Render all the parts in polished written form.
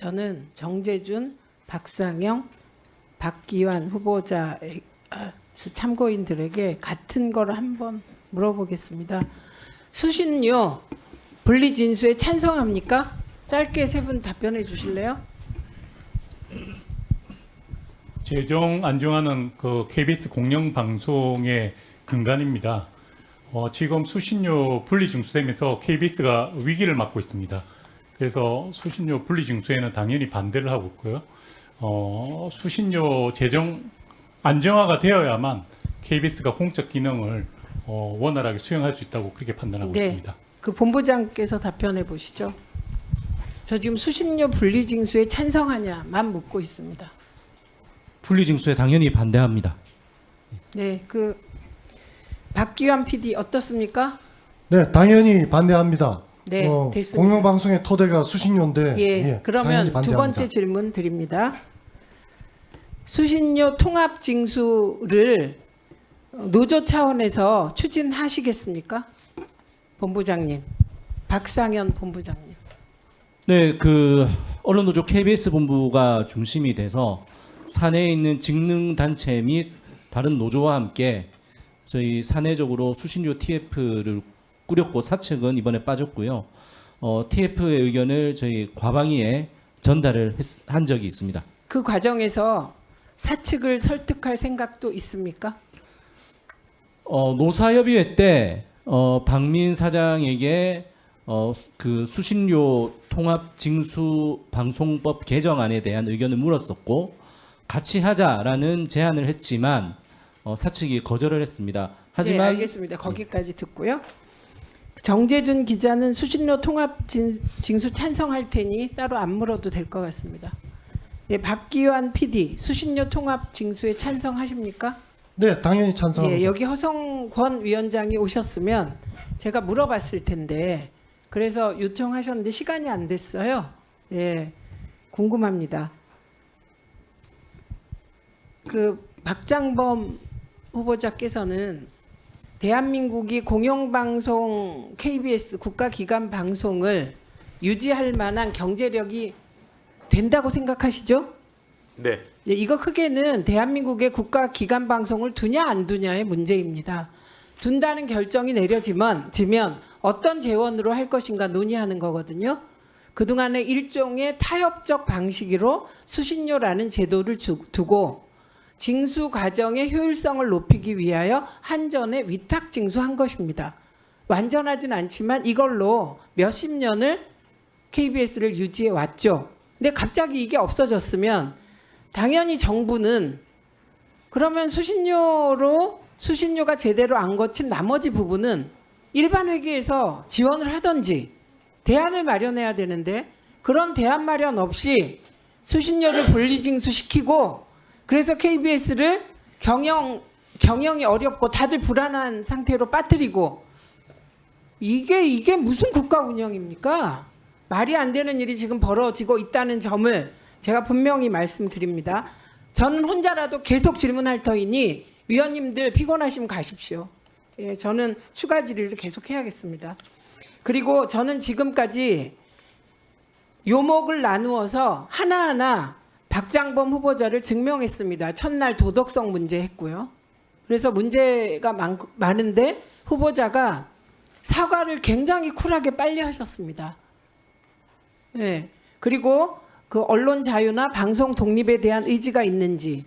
저는 정재준, 박상영, 박기환 후보자 참고인들에게 같은 거를 한번 물어보겠습니다. 수신료 분리 진수에 찬성합니까? 짧게 세 분 답변해 주실래요? 재정 안정화는 그 KBS 공영 방송의 근간입니다. 지금 수신료 분리 징수되면서 KBS가 위기를 맞고 있습니다. 그래서 수신료 분리 징수에는 당연히 반대를 하고 있고요. 수신료 재정 안정화가 되어야만 KBS가 공적 기능을 원활하게 수행할 수 있다고 그렇게 판단하고 있습니다. 그 본부장께서 답변해 보시죠. 저 지금 수신료 분리 징수에 찬성하냐만 묻고 있습니다. 분리징수에 당연히 반대합니다. 네, 그 박기환 PD 어떻습니까? 네, 당연히 반대합니다. 네, 됐습니다. 공영방송의 토대가 수신료인데 예, 그러면 두 반대합니다. 번째 질문 드립니다. 수신료 통합 징수를 노조 차원에서 추진하시겠습니까? 본부장님, 박상현 본부장님. 네, 그 언론노조 KBS 본부가 중심이 돼서 사내에 있는 직능 단체 및 다른 노조와 함께 저희 사내적으로 수신료 TF를 꾸렸고 사측은 이번에 빠졌고요. TF의 의견을 저희 과방위에 전달을 한 적이 있습니다. 그 과정에서 사측을 설득할 생각도 있습니까? 노사협의회 때 박민 사장에게 그 수신료 통합 징수 방송법 개정안에 대한 의견을 물었었고 같이 하자라는 제안을 했지만 사측이 거절을 했습니다. 하지만 네, 알겠습니다. 거기까지 듣고요. 정재준 기자는 수신료 통합 징수 찬성할 테니 따로 안 물어도 될 것 같습니다. 예, 박기환 PD 수신료 통합 징수에 찬성하십니까? 네, 당연히 찬성합니다. 예, 여기 허성권 위원장이 오셨으면 제가 물어봤을 텐데 그래서 요청하셨는데 시간이 안 됐어요. 예, 궁금합니다. 그 박장범 후보자께서는 대한민국이 공영방송 KBS 국가기관 방송을 유지할 만한 경제력이 된다고 생각하시죠? 네. 네, 이거 크게는 대한민국의 국가기관 방송을 두냐 안 두냐의 문제입니다. 둔다는 결정이 내려지면 어떤 재원으로 할 것인가 논의하는 거거든요. 그동안의 일종의 타협적 방식으로 수신료라는 제도를 두고 징수 과정의 효율성을 높이기 위하여 한전에 위탁 징수한 것입니다. 완전하진 않지만 이걸로 몇십 년을 KBS를 유지해 왔죠. 근데 갑자기 이게 없어졌으면 당연히 정부는 그러면 수신료가 제대로 안 거친 나머지 부분은 일반 회계에서 지원을 하든지 대안을 마련해야 되는데 그런 대안 마련 없이 수신료를 분리징수시키고 그래서 KBS를 경영이 어렵고 다들 불안한 상태로 빠뜨리고 이게 무슨 국가 운영입니까? 말이 안 되는 일이 지금 벌어지고 있다는 점을 제가 분명히 말씀드립니다. 저는 혼자라도 계속 질문할 터이니 위원님들 피곤하시면 가십시오. 예, 저는 추가 질의를 계속 해야겠습니다. 그리고 저는 지금까지 요목을 나누어서 하나하나 박장범 후보자를 증명했습니다. 첫날 도덕성 문제 했고요. 그래서 문제가 많은데 후보자가 사과를 굉장히 쿨하게 빨리 하셨습니다. 네. 그리고 그 언론 자유나 방송 독립에 대한 의지가 있는지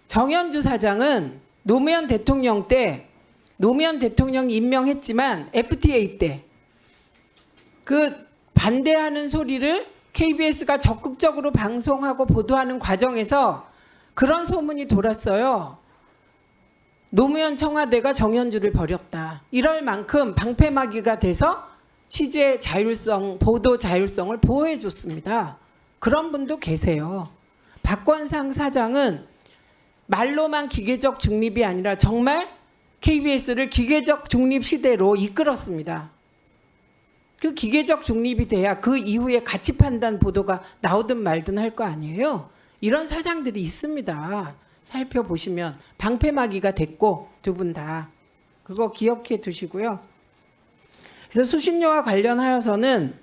정현주 사장은 노무현 대통령 때 노무현 대통령이 임명했지만 FTA 때 그 반대하는 소리를 KBS가 적극적으로 방송하고 보도하는 과정에서 그런 소문이 돌았어요. 노무현 청와대가 정현주를 버렸다. 이럴 만큼 방패막이가 돼서 취재 자율성, 보도 자율성을 보호해 줬습니다. 그런 분도 계세요. 박권상 사장은 말로만 기계적 중립이 아니라 정말 KBS를 기계적 중립 시대로 이끌었습니다. 그 기계적 중립이 돼야 그 이후에 가치 판단 보도가 나오든 말든 할 거 아니에요. 이런 사장들이 있습니다. 살펴보시면 방패막이가 됐고 두 분 다. 그거 기억해 두시고요. 그래서 수신료와 관련하여서는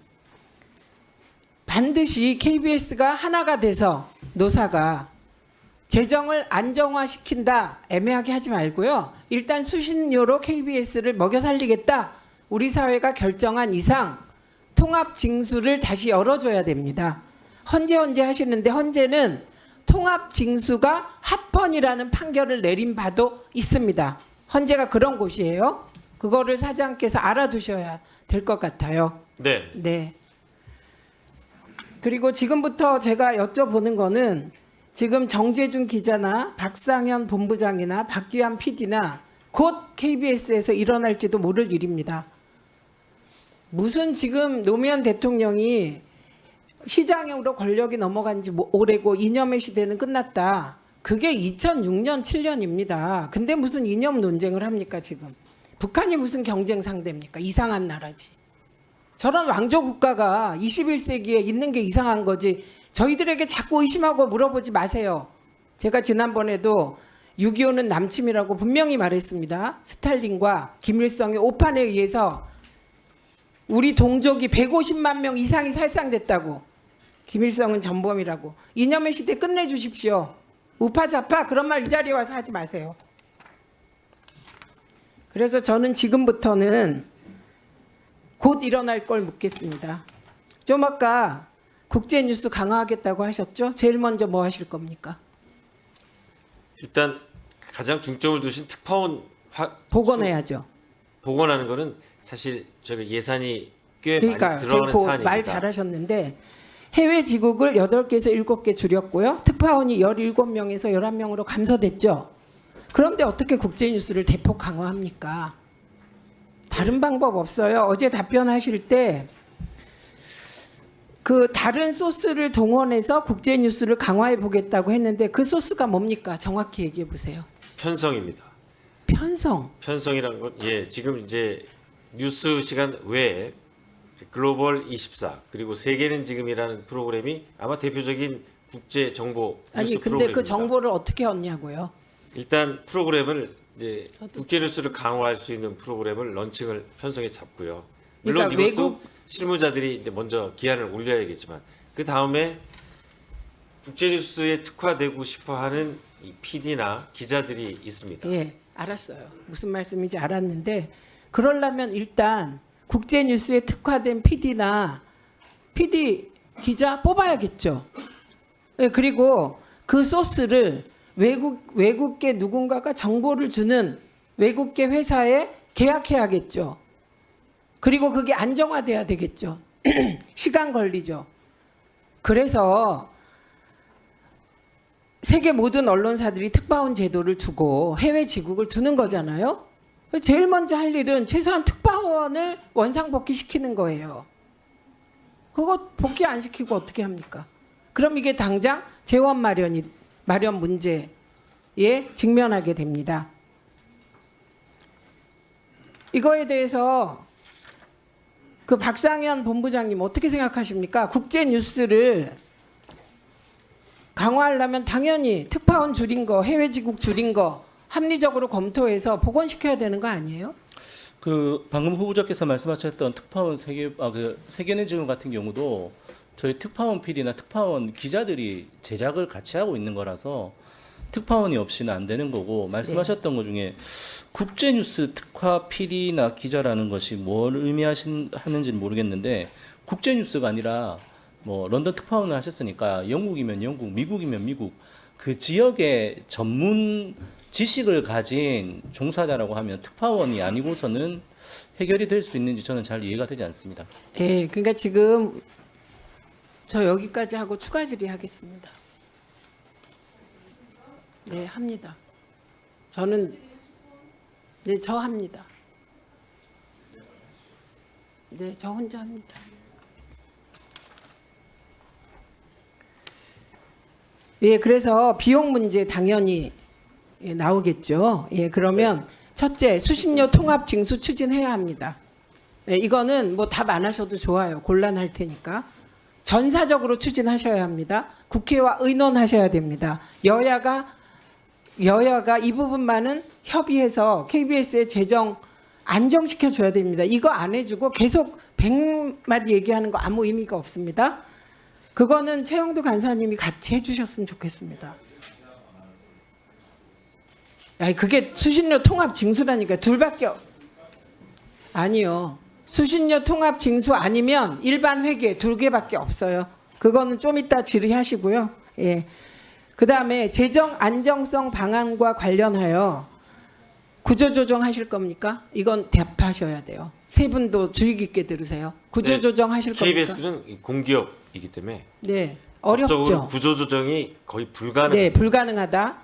반드시 KBS가 하나가 돼서 노사가 재정을 안정화시킨다 애매하게 하지 말고요. 일단 수신료로 KBS를 먹여 살리겠다. 우리 사회가 결정한 이상 통합 징수를 다시 열어줘야 됩니다. 헌재 하시는데 헌재는 통합 징수가 합헌이라는 판결을 내린 바도 있습니다. 헌재가 그런 곳이에요. 그거를 사장께서 알아두셔야 될 것 같아요. 네. 네. 그리고 지금부터 제가 여쭤보는 거는 지금 정재준 기자나 박상현 본부장이나 박규환 PD나 곧 KBS에서 일어날지도 모를 일입니다. 무슨 지금 노무현 대통령이 시장으로 권력이 넘어간 지 오래고 이념의 시대는 끝났다. 그게 2006년, 7년입니다. 근데 무슨 이념 논쟁을 합니까 지금. 북한이 무슨 경쟁 상대입니까? 이상한 나라지. 저런 왕조 국가가 21세기에 있는 게 이상한 거지. 저희들에게 자꾸 의심하고 물어보지 마세요. 제가 지난번에도 6.25는 남침이라고 분명히 말했습니다. 스탈린과 김일성의 오판에 의해서 우리 동족이 150만 명 이상이 살상됐다고. 김일성은 전범이라고. 이념의 시대 끝내주십시오. 우파좌파 그런 말 이 자리에 와서 하지 마세요. 그래서 저는 지금부터는 곧 일어날 걸 묻겠습니다. 좀 아까 국제뉴스 강화하겠다고 하셨죠? 제일 먼저 뭐 하실 겁니까? 일단 가장 중점을 두신 특파원 복원해야죠. 복원하는 거는 사실 저희가 예산이 꽤 그러니까 많이 들어가는 제가 사안입니다. 말 잘하셨는데 해외 지국을 8개에서 7개 줄였고요. 특파원이 17명에서 11명으로 감소됐죠. 그런데 어떻게 국제뉴스를 대폭 강화합니까? 다른 방법 없어요. 어제 답변하실 때 그 다른 소스를 동원해서 국제뉴스를 강화해 보겠다고 했는데 그 소스가 뭡니까? 정확히 얘기해 보세요. 편성입니다. 편성. 편성이라는 건 지금 이제 뉴스 시간 외에 글로벌 24 그리고 세계는 지금이라는 프로그램이 아마 대표적인 국제 정보 뉴스 아니 근데 프로그램입니다. 그 정보를 어떻게 얻냐고요? 일단 프로그램을 이제 국제 뉴스를 강화할 수 있는 프로그램을 런칭을 편성해 잡고요. 물론 그러니까 이것도 실무자들이 이제 먼저 기한을 올려야겠지만 그 다음에 국제 뉴스에 특화되고 싶어하는 이 PD나 기자들이 있습니다. 예, 알았어요. 무슨 말씀인지 알았는데 그러려면 일단 국제 뉴스에 특화된 PD나 PD 기자 뽑아야겠죠. 예, 그리고 그 소스를 외국계 누군가가 정보를 주는 외국계 회사에 계약해야겠죠. 그리고 그게 안정화돼야 되겠죠. 시간 걸리죠. 그래서 세계 모든 언론사들이 특파원 제도를 두고 해외 지국을 두는 거잖아요. 제일 먼저 할 일은 최소한 특파원을 원상복귀시키는 거예요. 그거 복귀 안 시키고 어떻게 합니까? 그럼 이게 당장 재원 마련 문제에 직면하게 됩니다. 이거에 대해서 그 박상현 본부장님 어떻게 생각하십니까? 국제 뉴스를 강화하려면 당연히 특파원 줄인 거, 해외 지국 줄인 거 합리적으로 검토해서 복원시켜야 되는 거 아니에요? 그 방금 후보자께서 말씀하셨던 특파원 세계는 지금 같은 경우도 저희 특파원 PD나 특파원 기자들이 제작을 같이 하고 있는 거라서 특파원이 없이는 안 되는 거고 말씀하셨던 것 중에 국제뉴스 특화 PD나 기자라는 것이 뭘 의미하는지는 모르겠는데 국제뉴스가 아니라 뭐 런던 특파원을 하셨으니까 영국이면 영국, 미국이면 미국 그 지역의 전문 지식을 가진 종사자라고 하면 특파원이 아니고서는 해결이 될 수 있는지 저는 잘 이해가 되지 않습니다. 예, 그러니까 지금 저 여기까지 하고 추가 질의하겠습니다. 네, 합니다. 저는 네, 저 합니다. 네, 저 혼자 합니다. 예, 그래서 비용 문제 당연히 나오겠죠. 예, 그러면 첫째, 수신료 통합 징수 추진해야 합니다. 예, 이거는 뭐 답 안 하셔도 좋아요. 곤란할 테니까. 전사적으로 추진하셔야 합니다. 국회와 의논하셔야 됩니다. 여야가 이 부분만은 협의해서 KBS의 재정 안정시켜 줘야 됩니다. 이거 안 해주고 계속 100마디 얘기하는 거 아무 의미가 없습니다. 그거는 최영두 간사님이 같이 해주셨으면 좋겠습니다. 아니 그게 수신료 통합 징수라니까 아니요. 수신료 통합 징수 아니면 일반 회계 2개밖에 없어요. 그거는 좀 이따 질의하시고요. 예. 그다음에 재정 안정성 방안과 관련하여 구조조정 하실 겁니까? 이건 답하셔야 돼요. 세 분도 주의 깊게 들으세요. 구조조정 하실 겁니까? KBS는 공기업이기 때문에 네. 법적으로 어렵죠. 구조조정이 거의 불가능. 네, 불가능하다.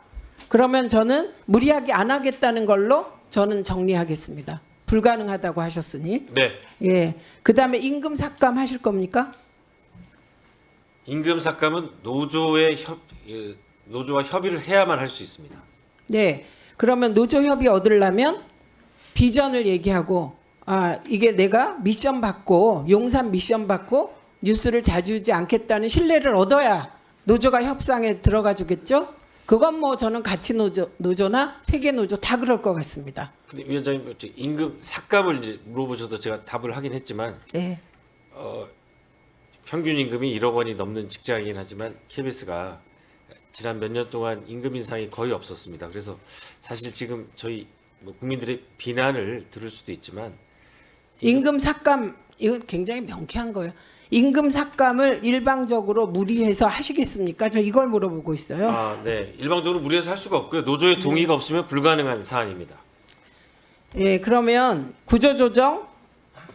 그러면 저는 무리하게 안 하겠다는 걸로 저는 정리하겠습니다. 불가능하다고 하셨으니. 네. 예. 그다음에 임금 삭감 하실 겁니까? 임금 삭감은 노조와 협의를 해야만 할 수 있습니다. 네. 그러면 노조 협의 얻으려면 비전을 얘기하고 이게 내가 미션 받고 용산 미션 받고 뉴스를 자주 주지 않겠다는 신뢰를 얻어야 노조가 협상에 들어가 주겠죠? 그건 뭐 저는 가치 노조나 세계 노조 다 그럴 것 같습니다. 근데 위원장님 임금 삭감을 이제 물어보셔서 제가 답을 하긴 했지만 네. 평균 임금이 1억 원이 넘는 직장이긴 하지만 KBS가 지난 몇 년 동안 임금 인상이 거의 없었습니다. 그래서 사실 지금 저희 국민들의 비난을 들을 수도 있지만 임금 삭감 이건 굉장히 명쾌한 거예요. 임금 삭감을 일방적으로 무리해서 하시겠습니까? 저 이걸 물어보고 있어요. 네. 일방적으로 무리해서 할 수가 없고요. 노조의 동의가 없으면 불가능한 사안입니다. 예, 그러면 구조조정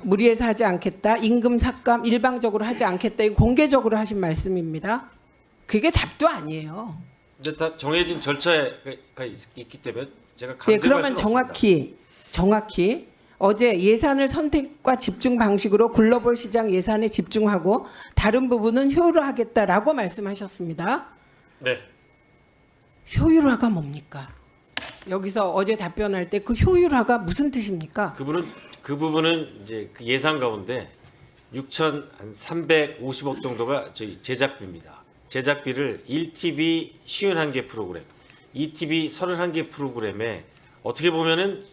무리해서 하지 않겠다. 임금 삭감 일방적으로 하지 않겠다. 이거 공개적으로 하신 말씀입니다. 그게 답도 아니에요. 이제 다 정해진 절차가 있기 때문에 제가 예, 강제할 그러면 수는 없습니다. 정확히 어제 예산을 선택과 집중 방식으로 글로벌 시장 예산에 집중하고 다른 부분은 효율화하겠다라고 말씀하셨습니다. 네. 효율화가 뭡니까? 여기서 어제 답변할 때 그 효율화가 무슨 뜻입니까? 그 부분은 이제 그 예산 가운데 6,350억 정도가 저희 제작비입니다. 제작비를 1TV 51개 프로그램, 2TV 31개 프로그램에 어떻게 보면은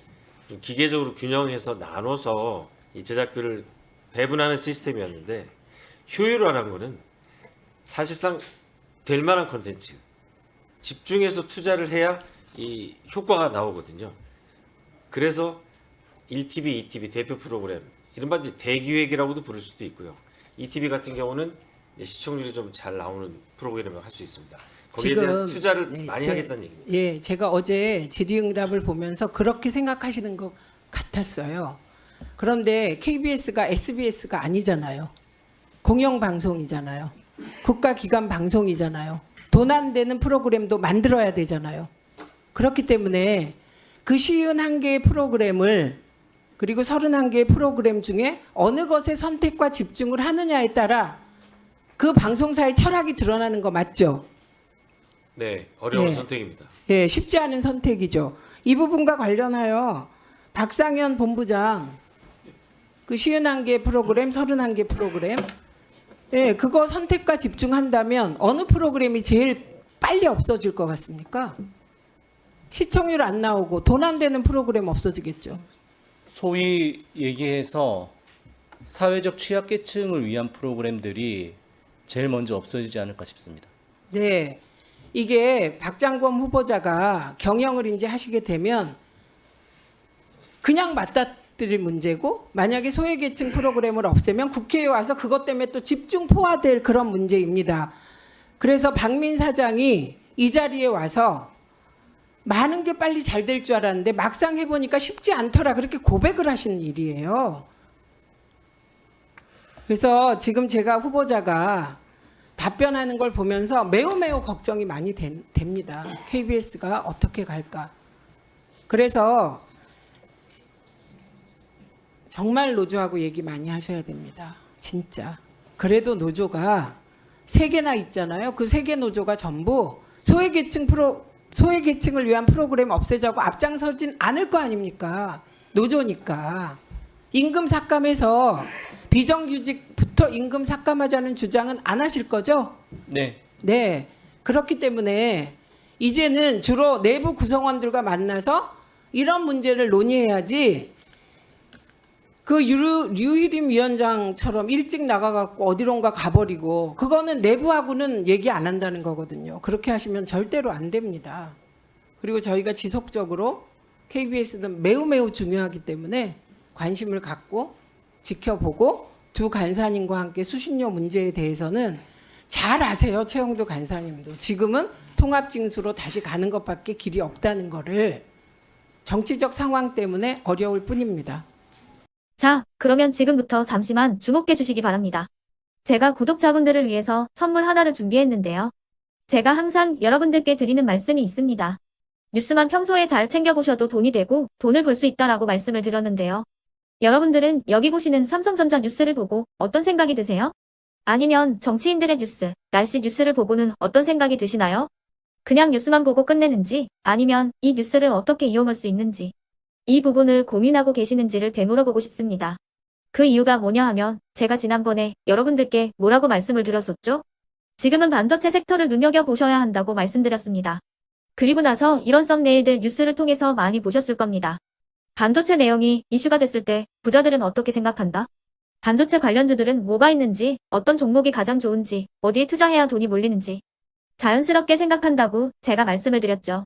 좀 기계적으로 균형해서 나눠서 이 제작비를 배분하는 시스템이었는데 효율화라는 거는 사실상 될 만한 콘텐츠 집중해서 투자를 해야 이 효과가 나오거든요. 그래서 1TV, 2TV 대표 프로그램 이른바 이제 대기획이라고도 부를 수도 있고요. 2TV 같은 경우는 이제 시청률이 좀 잘 나오는 프로그램을 할 수 있습니다. 거기에 대한 투자를 많이 하겠다는 얘기입니다. 예, 제가 어제 질의응답을 보면서 그렇게 생각하시는 것 같았어요. 그런데 KBS가 SBS가 아니잖아요. 공영방송이잖아요. 국가기관 방송이잖아요. 돈 안 되는 프로그램도 만들어야 되잖아요. 그렇기 때문에 그 51개의 프로그램을 그리고 31개의 프로그램 중에 어느 것에 선택과 집중을 하느냐에 따라 그 방송사의 철학이 드러나는 거 맞죠? 네, 어려운 네. 선택입니다. 예, 쉽지 않은 선택이죠. 이 부분과 관련하여 박상현 본부장 그 51개 프로그램, 31개 프로그램 예, 그거 선택과 집중한다면 어느 프로그램이 제일 빨리 없어질 것 같습니까? 시청률 안 나오고 돈 안 되는 프로그램 없어지겠죠. 소위 얘기해서 사회적 취약계층을 위한 프로그램들이 제일 먼저 없어지지 않을까 싶습니다. 네. 이게 박장검 후보자가 경영을 이제 하시게 되면 그냥 맞닥뜨릴 문제고 만약에 소외계층 프로그램을 없애면 국회에 와서 그것 때문에 또 집중 포화될 그런 문제입니다. 그래서 박민 사장이 이 자리에 와서 많은 게 빨리 잘 될 줄 알았는데 막상 해보니까 쉽지 않더라 그렇게 고백을 하신 일이에요. 그래서 지금 제가 후보자가 답변하는 걸 보면서 매우 걱정이 많이 됩니다. KBS가 어떻게 갈까. 그래서 정말 노조하고 얘기 많이 하셔야 됩니다. 진짜. 그래도 노조가 3개나 있잖아요. 그 3개 노조가 전부 소외계층을 위한 프로그램 없애자고 앞장서진 않을 거 아닙니까? 노조니까. 임금 삭감해서 비정규직부터 임금 삭감하자는 주장은 안 하실 거죠? 네. 네. 그렇기 때문에 이제는 주로 내부 구성원들과 만나서 이런 문제를 논의해야지 그 류희림 위원장처럼 일찍 나가갖고 어디론가 가버리고 그거는 내부하고는 얘기 안 한다는 거거든요. 그렇게 하시면 절대로 안 됩니다. 그리고 저희가 지속적으로 KBS는 매우 중요하기 때문에 관심을 갖고 지켜보고 두 간사님과 함께 수신료 문제에 대해서는 잘 아세요. 최영도 간사님도. 지금은 통합징수로 다시 가는 것밖에 길이 없다는 거를 정치적 상황 때문에 어려울 뿐입니다. 자, 그러면 지금부터 잠시만 주목해 주시기 바랍니다. 제가 구독자분들을 위해서 선물 하나를 준비했는데요. 제가 항상 여러분들께 드리는 말씀이 있습니다. 뉴스만 평소에 잘 챙겨보셔도 돈이 되고 돈을 벌 수 있다라고 말씀을 드렸는데요. 여러분들은 여기 보시는 삼성전자 뉴스를 보고 어떤 생각이 드세요? 아니면 정치인들의 뉴스, 날씨 뉴스를 보고는 어떤 생각이 드시나요? 그냥 뉴스만 보고 끝내는지 아니면 이 뉴스를 어떻게 이용할 수 있는지 이 부분을 고민하고 계시는지를 되물어보고 싶습니다. 그 이유가 뭐냐 하면 제가 지난번에 여러분들께 뭐라고 말씀을 드렸었죠? 지금은 반도체 섹터를 눈여겨보셔야 한다고 말씀드렸습니다. 그리고 나서 이런 썸네일들 뉴스를 통해서 많이 보셨을 겁니다. 반도체 내용이 이슈가 됐을 때 부자들은 어떻게 생각한다? 반도체 관련주들은 뭐가 있는지, 어떤 종목이 가장 좋은지, 어디에 투자해야 돈이 몰리는지 자연스럽게 생각한다고 제가 말씀을 드렸죠.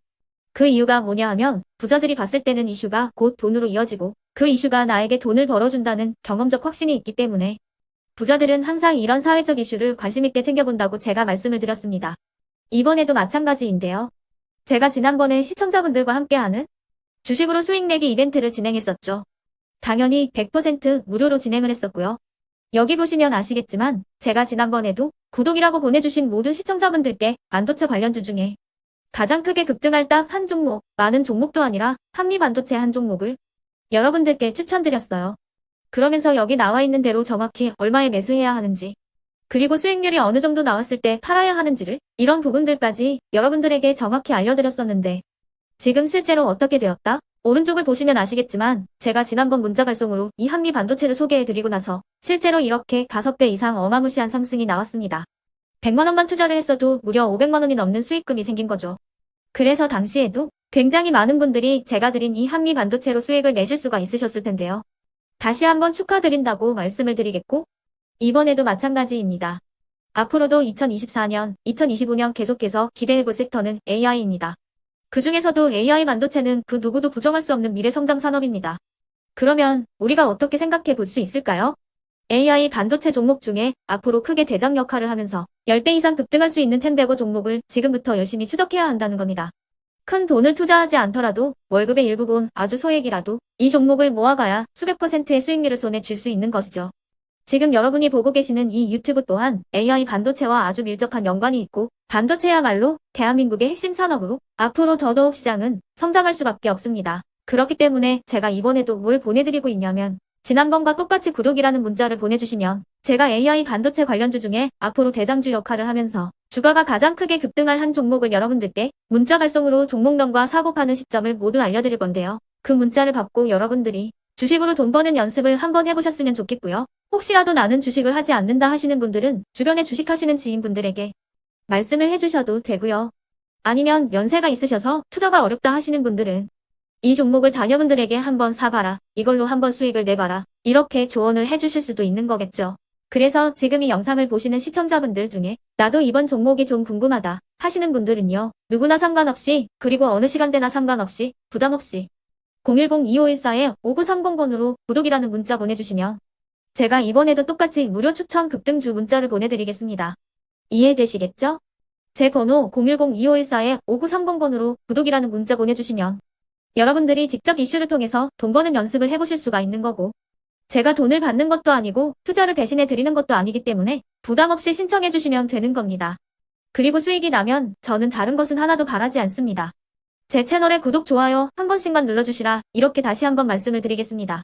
그 이유가 뭐냐 하면 부자들이 봤을 때는 이슈가 곧 돈으로 이어지고 그 이슈가 나에게 돈을 벌어준다는 경험적 확신이 있기 때문에 부자들은 항상 이런 사회적 이슈를 관심 있게 챙겨본다고 제가 말씀을 드렸습니다. 이번에도 마찬가지인데요. 제가 지난번에 시청자분들과 함께하는 주식으로 수익 내기 이벤트를 진행했었죠. 당연히 100% 무료로 진행을 했었고요. 여기 보시면 아시겠지만 제가 지난번에도 구독이라고 보내주신 모든 시청자분들께 반도체 관련주 중에 가장 크게 급등할 딱 한 종목, 많은 종목도 아니라 한미반도체 한 종목을 여러분들께 추천드렸어요. 그러면서 여기 나와 있는 대로 정확히 얼마에 매수해야 하는지, 그리고 수익률이 어느 정도 나왔을 때 팔아야 하는지를 이런 부분들까지 여러분들에게 정확히 알려드렸었는데 지금 실제로 어떻게 되었다? 오른쪽을 보시면 아시겠지만 제가 지난번 문자 발송으로 이 한미반도체를 소개해드리고 나서 실제로 이렇게 5배 이상 어마무시한 상승이 나왔습니다. 100만 원만 투자를 했어도 무려 500만 원이 넘는 수익금이 생긴 거죠. 그래서 당시에도 굉장히 많은 분들이 제가 드린 이 한미반도체로 수익을 내실 수가 있으셨을 텐데요. 다시 한번 축하드린다고 말씀을 드리겠고 이번에도 마찬가지입니다. 앞으로도 2024년, 2025년 계속해서 기대해볼 섹터는 AI입니다. 그 중에서도 AI 반도체는 그 누구도 부정할 수 없는 미래성장 산업입니다. 그러면 우리가 어떻게 생각해 볼 수 있을까요? AI 반도체 종목 중에 앞으로 크게 대장 역할을 하면서 10배 이상 급등할 수 있는 텐베고 종목을 지금부터 열심히 추적해야 한다는 겁니다. 큰 돈을 투자하지 않더라도 월급의 일부분 아주 소액이라도 이 종목을 모아가야 수백 %의 수익률을 손에 쥘 수 있는 것이죠. 지금 여러분이 보고 계시는 이 유튜브 또한 AI 반도체와 아주 밀접한 연관이 있고 반도체야말로 대한민국의 핵심 산업으로 앞으로 더더욱 시장은 성장할 수밖에 없습니다. 그렇기 때문에 제가 이번에도 뭘 보내드리고 있냐면 지난번과 똑같이 구독이라는 문자를 보내주시면 제가 AI 반도체 관련주 중에 앞으로 대장주 역할을 하면서 주가가 가장 크게 급등할 한 종목을 여러분들께 문자 발송으로 종목명과 사고 파는 시점을 모두 알려드릴 건데요. 그 문자를 받고 여러분들이 주식으로 돈 버는 연습을 한번 해보셨으면 좋겠고요. 혹시라도 나는 주식을 하지 않는다 하시는 분들은 주변에 주식하시는 지인분들에게 말씀을 해주셔도 되고요. 아니면 연세가 있으셔서 투자가 어렵다 하시는 분들은 이 종목을 자녀분들에게 한번 사봐라. 이걸로 한번 수익을 내봐라. 이렇게 조언을 해주실 수도 있는 거겠죠. 그래서 지금 이 영상을 보시는 시청자분들 중에 나도 이번 종목이 좀 궁금하다 하시는 분들은요. 누구나 상관없이 그리고 어느 시간대나 상관없이 부담없이 010-2514-5930번으로 구독이라는 문자 보내주시면 제가 이번에도 똑같이 무료 추천 급등주 문자를 보내드리겠습니다. 이해되시겠죠? 제 번호 010-2514-5930번으로 구독이라는 문자 보내주시면 여러분들이 직접 이슈를 통해서 돈 버는 연습을 해보실 수가 있는 거고 제가 돈을 받는 것도 아니고 투자를 대신해 드리는 것도 아니기 때문에 부담 없이 신청해 주시면 되는 겁니다. 그리고 수익이 나면 저는 다른 것은 하나도 바라지 않습니다. 제 채널에 구독, 좋아요 한 번씩만 눌러주시라 이렇게 다시 한번 말씀을 드리겠습니다.